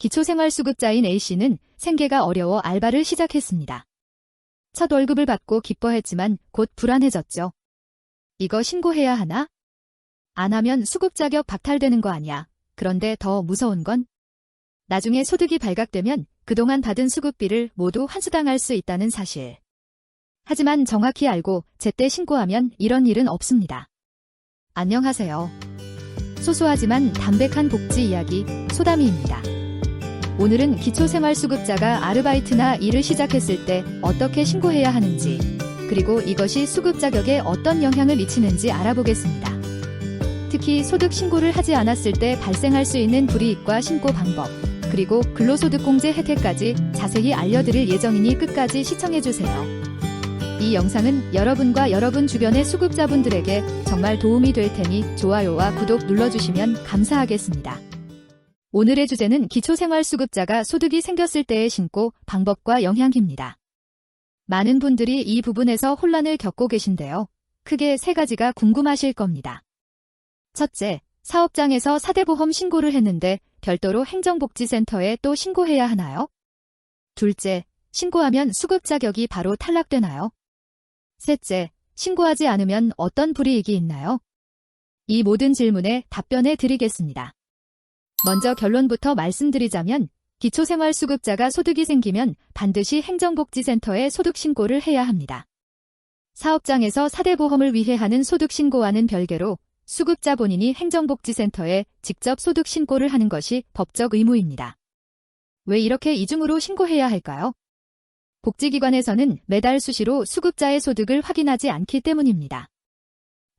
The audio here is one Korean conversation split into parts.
기초생활수급자인 A씨는 생계가 어려워 알바를 시작했습니다. 첫 월급을 받고 기뻐했지만 곧 불안해졌죠. 이거 신고해야 하나? 안 하면 수급 자격 박탈되는 거 아니야. 그런데 더 무서운 건 나중에 소득이 발각되면 그동안 받은 수급비를 모두 환수당할 수 있다는 사실. 하지만 정확히 알고 제때 신고하면 이런 일은 없습니다. 안녕하세요. 소소하지만 담백한 복지 이야기 소담이입니다. 오늘은 기초생활수급자가 아르바이트나 일을 시작했을 때 어떻게 신고해야 하는지, 그리고 이것이 수급 자격에 어떤 영향을 미치는지 알아보겠습니다. 특히 소득 신고를 하지 않았을 때 발생할 수 있는 불이익과 신고 방법, 그리고 근로소득공제 혜택까지 자세히 알려드릴 예정이니 끝까지 시청해주세요. 이 영상은 여러분과 여러분 주변의 수급자분들에게 정말 도움이 될 테니 좋아요와 구독 눌러주시면 감사하겠습니다. 오늘의 주제는 기초생활수급자가 소득이 생겼을 때의 신고 방법과 영향입니다. 많은 분들이 이 부분에서 혼란을 겪고 계신데요. 크게 세 가지가 궁금하실 겁니다. 첫째, 사업장에서 사대보험 신고를 했는데 별도로 행정복지센터에 또 신고해야 하나요? 둘째, 신고하면 수급 자격이 바로 탈락되나요? 셋째, 신고하지 않으면 어떤 불이익이 있나요? 이 모든 질문에 답변해 드리겠습니다. 먼저 결론부터 말씀드리자면 기초생활수급자가 소득이 생기면 반드시 행정복지센터에 소득신고를 해야 합니다. 사업장에서 사대보험을 위해 하는 소득신고와는 별개로 수급자 본인이 행정복지센터에 직접 소득신고를 하는 것이 법적 의무입니다. 왜 이렇게 이중으로 신고해야 할까요? 복지기관에서는 매달 수시로 수급자의 소득을 확인하지 않기 때문입니다.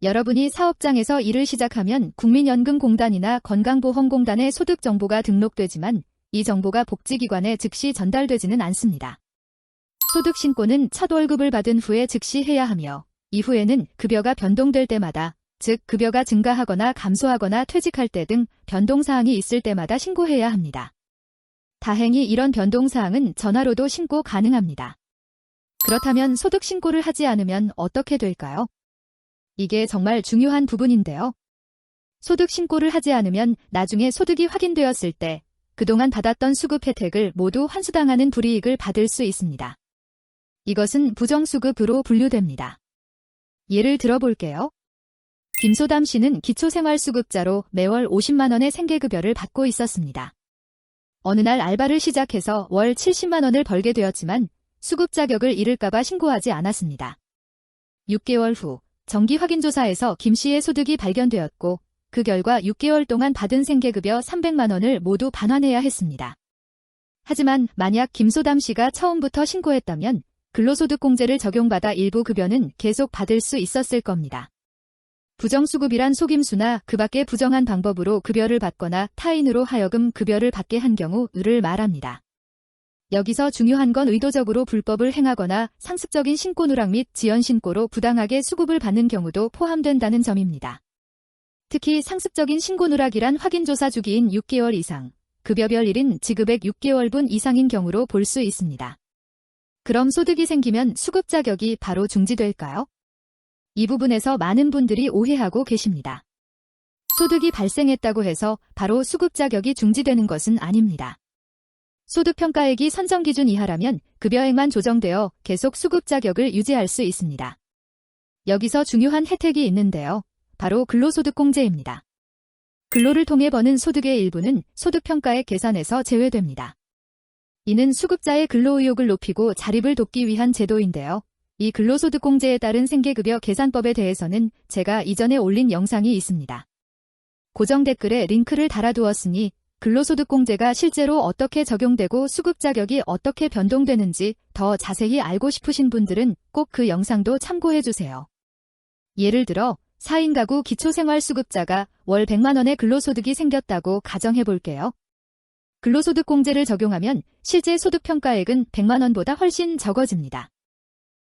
여러분이 사업장에서 일을 시작하면 국민연금공단이나 건강보험공단에 소득 정보가 등록되지만 이 정보가 복지기관에 즉시 전달되지는 않습니다. 소득신고는 첫 월급을 받은 후에 즉시 해야 하며 이후에는 급여가 변동될 때마다, 즉 급여가 증가하거나 감소하거나 퇴직할 때 등 변동사항이 있을 때마다 신고해야 합니다. 다행히 이런 변동사항은 전화로도 신고 가능합니다. 그렇다면 소득신고를 하지 않으면 어떻게 될까요? 이게 정말 중요한 부분인데요. 소득신고를 하지 않으면 나중에 소득이 확인되었을 때 그동안 받았던 수급 혜택을 모두 환수당하는 불이익을 받을 수 있습니다. 이것은 부정수급으로 분류됩니다. 예를 들어볼게요. 김소담 씨는 기초생활수급자로 매월 50만 원의 생계급여를 받고 있었습니다. 어느 날 알바를 시작해서 월 70만 원을 벌게 되었지만 수급 자격을 잃을까봐 신고하지 않았습니다. 6개월 후 정기확인조사에서 김 씨의 소득이 발견되었고 그 결과 6개월 동안 받은 생계급여 300만 원을 모두 반환해야 했습니다. 하지만 만약 김소담 씨가 처음부터 신고했다면 근로소득공제를 적용받아 일부 급여는 계속 받을 수 있었을 겁니다. 부정수급이란 속임수나 그 밖의 부정한 방법으로 급여를 받거나 타인으로 하여금 급여를 받게 한 경우를 말합니다. 여기서 중요한 건 의도적으로 불법을 행하거나 상습적인 신고 누락 및 지연 신고로 부당하게 수급을 받는 경우도 포함된다는 점입니다. 특히 상습적인 신고 누락이란 확인조사 주기인 6개월 이상, 급여별일인 지급액 6개월분 이상인 경우로 볼 수 있습니다. 그럼 소득이 생기면 수급 자격이 바로 중지될까요? 이 부분에서 많은 분들이 오해하고 계십니다. 소득이 발생했다고 해서 바로 수급 자격이 중지되는 것은 아닙니다. 소득평가액이 선정 기준 이하라면 급여액만 조정되어 계속 수급 자격을 유지할 수 있습니다. 여기서 중요한 혜택이 있는데요. 바로 근로소득공제입니다. 근로를 통해 버는 소득의 일부는 소득평가액 계산에서 제외됩니다. 이는 수급자의 근로의욕을 높이고 자립을 돕기 위한 제도인데요. 이 근로소득공제에 따른 생계급여 계산법에 대해서는 제가 이전에 올린 영상이 있습니다. 고정 댓글에 링크를 달아두었으니 근로소득공제가 실제로 어떻게 적용되고 수급 자격이 어떻게 변동되는지 더 자세히 알고 싶으신 분들은 꼭 그 영상도 참고해주세요. 예를 들어 4인 가구 기초생활수급자가 월 100만 원의 근로소득이 생겼다고 가정해볼게요. 근로소득공제를 적용하면 실제 소득평가액은 100만 원보다 훨씬 적어집니다.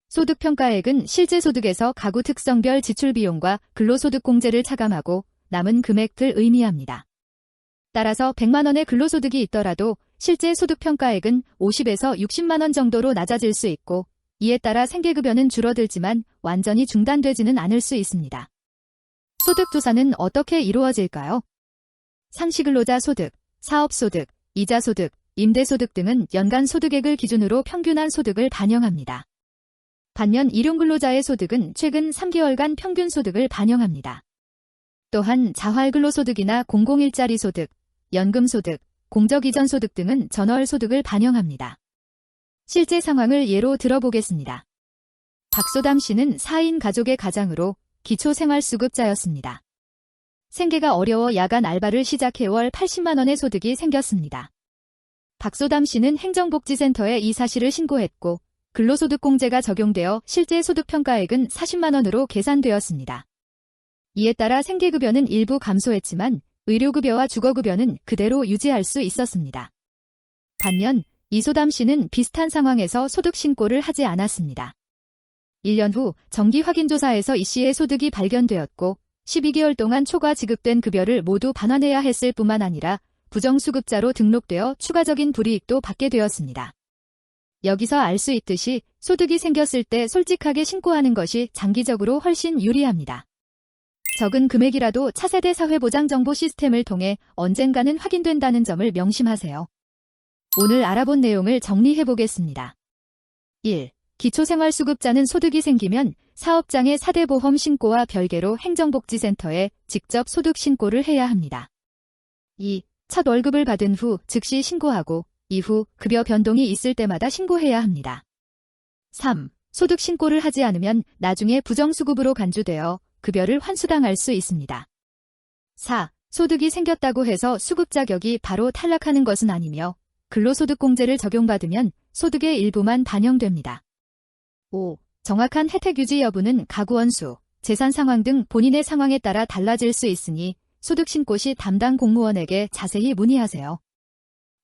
소득평가액은 실제 소득에서 가구 특성별 지출비용과 근로소득공제를 차감하고 남은 금액을 의미합니다. 따라서 100만 원의 근로소득이 있더라도 실제 소득평가액은 50에서 60만 원 정도로 낮아질 수 있고 이에 따라 생계급여는 줄어들지만 완전히 중단되지는 않을 수 있습니다. 소득조사는 어떻게 이루어질까요? 상시근로자 소득, 사업소득, 이자소득, 임대소득 등은 연간 소득액을 기준으로 평균한 소득을 반영합니다. 반면 일용근로자의 소득은 최근 3개월간 평균 소득을 반영합니다. 또한 자활근로소득이나 공공일자리 소득, 연금소득, 공적이전 소득 등은 전월 소득을 반영합니다. 실제 상황을 예로 들어보겠습니다. 박소담 씨는 4인 가족의 가장으로 기초생활수급자였습니다. 생계가 어려워 야간 알바를 시작해 월 80만 원의 소득이 생겼습니다. 박소담 씨는 행정복지센터에 이 사실을 신고했고 근로소득공제가 적용되어 실제 소득평가액은 40만 원으로 계산되었습니다. 이에 따라 생계급여는 일부 감소했지만 의료급여와 주거급여는 그대로 유지할 수 있었습니다. 반면 이소담 씨는 비슷한 상황에서 소득신고를 하지 않았습니다. 1년 후 정기확인조사에서 이 씨의 소득이 발견되었고 12개월 동안 초과 지급된 급여를 모두 반환해야 했을 뿐만 아니라 부정수급자로 등록되어 추가적인 불이익도 받게 되었습니다. 여기서 알 수 있듯이 소득이 생겼을 때 솔직하게 신고하는 것이 장기적으로 훨씬 유리합니다. 적은 금액이라도 차세대 사회보장정보 시스템을 통해 언젠가는 확인된다는 점을 명심하세요. 오늘 알아본 내용을 정리해보겠습니다. 1. 기초생활수급자는 소득이 생기면 사업장의 4대 보험 신고와 별개로 행정복지센터에 직접 소득 신고를 해야 합니다. 2. 첫 월급을 받은 후 즉시 신고하고 이후 급여 변동이 있을 때마다 신고해야 합니다. 3. 소득 신고를 하지 않으면 나중에 부정수급으로 간주되어 급여를 환수당할 수 있습니다. 4. 소득이 생겼다고 해서 수급 자격이 바로 탈락하는 것은 아니며 근로소득공제를 적용받으면 소득의 일부만 반영됩니다. 5. 정확한 혜택 유지 여부는 가구원 수, 재산 상황 등 본인의 상황에 따라 달라질 수 있으니 소득신고 시 담당 공무원에게 자세히 문의하세요.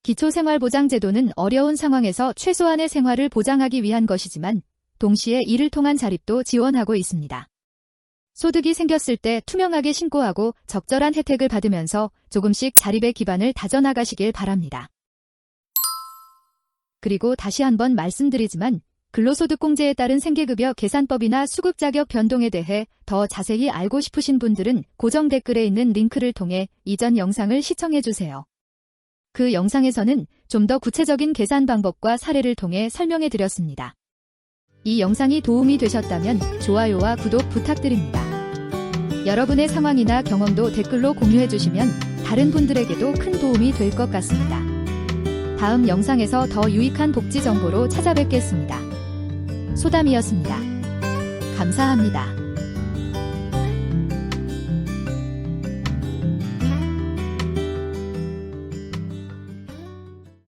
기초생활보장제도는 어려운 상황에서 최소한의 생활을 보장하기 위한 것이지만 동시에 이를 통한 자립도 지원하고 있습니다. 소득이 생겼을 때 투명하게 신고하고 적절한 혜택을 받으면서 조금씩 자립의 기반을 다져나가시길 바랍니다. 그리고 다시 한번 말씀드리지만 근로소득공제에 따른 생계급여 계산법이나 수급자격 변동에 대해 더 자세히 알고 싶으신 분들은 고정 댓글에 있는 링크를 통해 이전 영상을 시청해주세요. 그 영상에서는 좀 더 구체적인 계산 방법과 사례를 통해 설명해드렸습니다. 이 영상이 도움이 되셨다면 좋아요와 구독 부탁드립니다. 여러분의 상황이나 경험도 댓글로 공유해주시면 다른 분들에게도 큰 도움이 될 것 같습니다. 다음 영상에서 더 유익한 복지 정보로 찾아뵙겠습니다. 소담이었습니다. 감사합니다.